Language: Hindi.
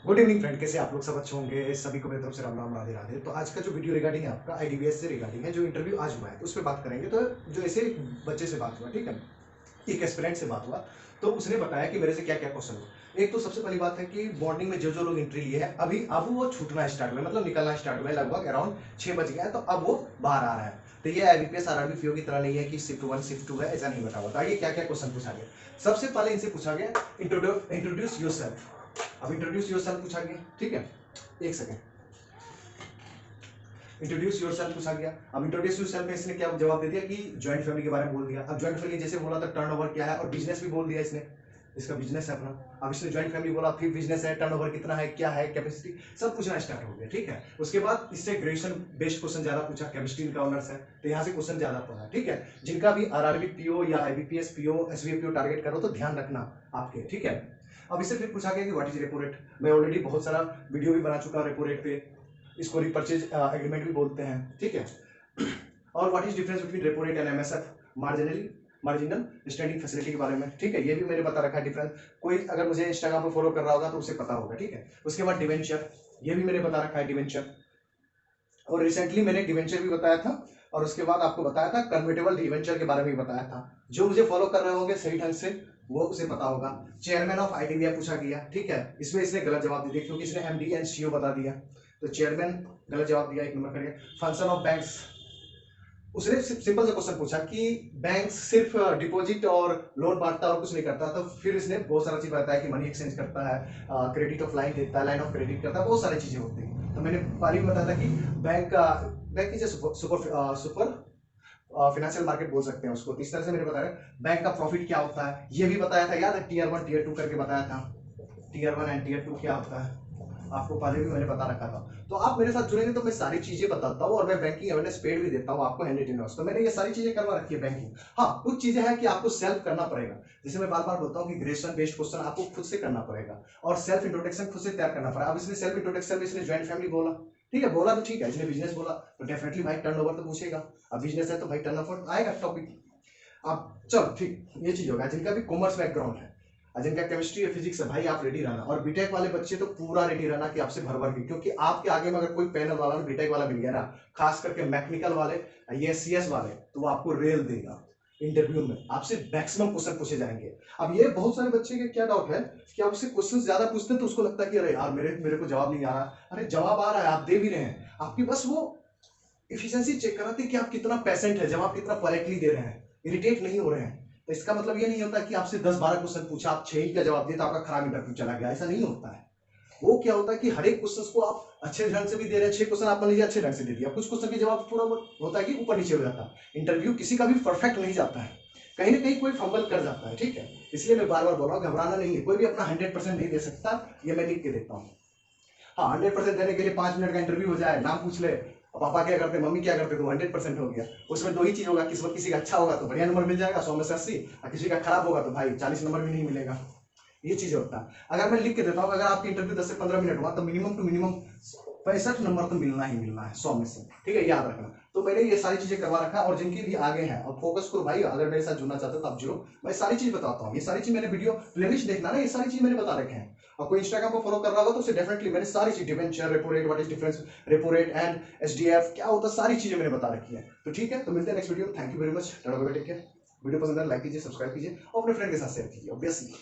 गुड इवनिंग फ्रेंड, कैसे आप लोग सब अच्छे होंगे। सभी को मेरी तरफ से राम राम, राधे राधे। तो आज का जो वीडियो रिगार्डिंग है आपका आईडीबीएस से रिगार्डिंग है, जो इंटरव्यू आज हुआ है उस पर बात करेंगे। तो जो ऐसे एक बच्चे से बात हुआ, ठीक है, एक एस्पिरेंट से बात हुआ, तो उसने बताया कि मेरे से क्या क्या क्वेश्चन हुआ। एक तो सबसे पहली बात है कि मॉर्निंग में जो जो लोग एंट्री लिए हैं अभी अब वो छूटना स्टार्ट हुआ, मतलब निकलना स्टार्ट हुआ है। लगभग अराउंड 6 बज गया है, तो अब वो बाहर आ रहा है। तो ये आईबीपीएस आरआरबी पीओ की तरह नहीं है कि शिफ्ट 1 शिफ्ट 2 है, ऐसा नहीं बता हुआ। तो आइए क्या क्या क्वेश्चन पूछा गया। सबसे पहले इनसे पूछा गया इंट्रोड्यूस योरसेल्फ। अब इंट्रोड्यूस योरसेल्फ पूछा गया, ठीक है। एक सेकेंड। इंट्रोड्यूस योरसेल्फ पूछा गया। अब इंट्रोड्यूस योरसेल्फ में इसने क्या जवाब दे दिया कि ज्वाइंट फैमिली के बारे में बोल दिया। अब ज्वाइंट फैमिली जैसे बोला था टर्नओवर क्या है, और बिजनेस भी बोल दिया इसने, इसका बिजनेस है अपना। अब इसने ज्वाइंट फैमिली बोला, फिर बिजनेस है, टर्नओवर कितना है, क्या है, कैपेसिटी, सब पूछना स्टार्ट हो गया, ठीक है। उसके बाद इससे ग्रेजुएशन बेस्ड क्वेश्चन ज्यादा पूछा, केमिस्ट्री का ऑनर्स है तो यहाँ से क्वेश्चन ज्यादा पड़ा, ठीक है। जिनका भी आरआरबी पीओ या IBPS PO SBA PO target करो तो ध्यान रखना आपके, ठीक है। अब इससे फिर पूछा गया कि व्हाट इज रेपो रेट। मैं ऑलरेडी बहुत सारा वीडियो भी बना चुका हूं रेपो रेट पे, इसको रिपर्चेज एग्रीमेंट भी बोलते हैं, ठीक है। और what is difference between repo rate and MSF, marginal standing facility के बारे में, ठीक है। ये भी मैंने बता रखा है डिफरेंस। कोई अगर मुझे इंस्टाग्राम पर फॉलो कर रहा होगा तो उसे पता होगा, ठीक है। उसके बाद डिवेंचर, ये भी मैंने बता रखा है डिवेंचर, और रिसेंटली मैंने डिवेंचर भी बताया था। और उसके बाद आपको बताया था कन्वर्टेबल डिवेंचर के बारे में भी बताया था। जो मुझे फॉलो कर रहे होंगे सही ढंग से वो उसे पता होगा। चेयरमैन ऑफ आईडीबीआई पूछा गया, ठीक है। इसमें इसने गलत जवाब दिया क्योंकि इसने एमडी एंड सीओ बता दिया, तो चेयरमैन गलत जवाब दिया, 1 नंबर करिए। फंक्शन ऑफ बैंक्स, उसने सिंपल सा क्वेश्चन पूछा कि बैंक सिर्फ डिपॉजिट और लोन बांटता और कुछ नहीं करता, तो फिर इसने बहुत सारा चीज बताया कि मनी एक्सचेंज करता है, क्रेडिट ऑफ लाइन देता है, लाइन ऑफ क्रेडिट करता है, बहुत सारी चीजें होती हैं। तो मैंने बारी में बताया था कि bank is super financial market बोल सकते हैं उसको। तो इस तरह से मैंने बताया बैंक का प्रॉफिट क्या होता है, ये भी बताया था, याद है, टीयर 1 टीयर 2 करके बताया था। टीयर 1 एंड टीयर 2 क्या होता है आपको पहले भी मैंने बता रखा था। तो आप मेरे साथ जुड़ेंगे तो मैं सारी चीजें बताता हूँ, और मैं बैंकिंग अवेयरनेस पेड भी देता हूँ आपको, हैंड रिटन नोट्स। तो मैंने ये सारी चीजें करवा रखी है बैंकिंग। हाँ, कुछ चीजें हैं कि आपको सेल्फ करना पड़ेगा। जैसे मैं बार बार बोलता हूँ कि ग्रेजुएशन बेस्ड क्वेश्चन आपको खुद से करना पड़ेगा, और सेल्फ इंट्रोडक्शन खुद से तैयार करना पड़ेगा। अब इसने सेल्फ इंट्रोडक्शन में इसने ज्वाइंट फैमिली बोला, ठीक है, बोला तो ठीक है। इसने बिजनेस बोला तो डेफिनेटली भाई टर्नओवर तो पूछेगा। अब बिजनेस है तो भाई टर्नओवर आएगा टॉपिक। अब चलो ठीक, ये चीज होगा। जिनका भी कॉमर्स बैकग्राउंड है, जिनका केमिस्ट्री या फिजिक्स है, भाई आप रेडी रहना। और बीटेक वाले बच्चे तो पूरा रेडी रहना कि आपसे भर भर के, क्योंकि आपके आगे में अगर कोई पैनल वाला ना बीटेक वाला मिल गया ना, खास करके मैकेनिकल वाले, ये सीएस वाले, तो वो आपको रेल देगा। इंटरव्यू में आपसे मैक्सिमम क्वेश्चन पूछे जाएंगे। अब ये बहुत सारे बच्चे के क्या डाउट है कि आप उससे क्वेश्चन ज्यादा पूछते हैं तो उसको लगता है कि अरे यार मेरे को जवाब नहीं आ रहा। अरे जवाब आ रहा है, आप दे भी रहे हैं, आपकी बस वो इफिशिएंसी चेक कराती है कि आप कितना पेशेंट है, जब आप कितना पोलाइटली दे रहे हैं, इरिटेट नहीं हो रहे हैं। तो इसका मतलब ये नहीं होता कि आपसे 10-12 क्वेश्चन पूछा, आप 6 ही का जवाब दिया तो आपका खराब इंटरव्यू चला गया, ऐसा नहीं होता है। वो क्या होता है कि हर एक क्वेश्चन को आप अच्छे ढंग से भी दे रहे हैं। 6 क्वेश्चन आप मान लीजिए अच्छे ढंग से दे दिया, कुछ क्वेश्चन के जवाब थोड़ा बहुत होता है कि ऊपर नीचे हो जाता है। इंटरव्यू किसी का भी परफेक्ट नहीं जाता है, कहीं ना कहीं कोई फंबल कर जाता है, ठीक है। इसलिए मैं बार बार बोल रहा हूँ, घबराना नहीं है। कोई भी अपना 100% नहीं दे सकता, ये मैं लिख के देता हूँ। हाँ, 100% देने के लिए 5 मिनट का इंटरव्यू हो जाए, नाम पूछ ले, पापा क्या करते, मम्मी क्या करते, तो 100% हो गया। उसमें दो ही चीज होगा, किस्मत किसी का अच्छा होगा तो बढ़िया नंबर मिल जाएगा 100 में से 80, और किसी का खराब होगा तो भाई 40 नंबर भी नहीं मिलेगा। ये चीज होता है। अगर मैं लिख के देता हूँ, अगर आपकी इंटरव्यू 10 से 15 मिनट हुआ तो मिनिमम टू मिनिमम 65 नंबर तो मिलना ही मिलना है 100 में से, ठीक है, याद रखना। तो मैंने ये सारी चीजें करवा रखा है। और जिनके भी आगे हैं, और फोकस करो भाई, अगर मेरे साथ जुड़ना चाहते हो तो आप जुड़ो। मैं सारी चीज बताता हूँ, ये सारी चीज मैंने वीडियो प्लेलिस्ट देखना ना, ये सारी चीज मैंने बता रखे हैं। और कोई इंस्टाग्राम पर फॉलो कर रहा होगा तो उसे डेफिनेटली मैंने सारी चीज, debenture, repo rate, what is difference repo rate and SDF क्या होता है, सारी चीजें मैंने बता रखी है। तो ठीक है, तो मिलते हैं नेक्स्ट वीडियो में। Thank you very much, take care. Video पसंद है लाइक कीजिए, सब्सक्राइब कीजिए और अपने फ्रेंड के साथ शेयर कीजिए, ऑब्वियसली।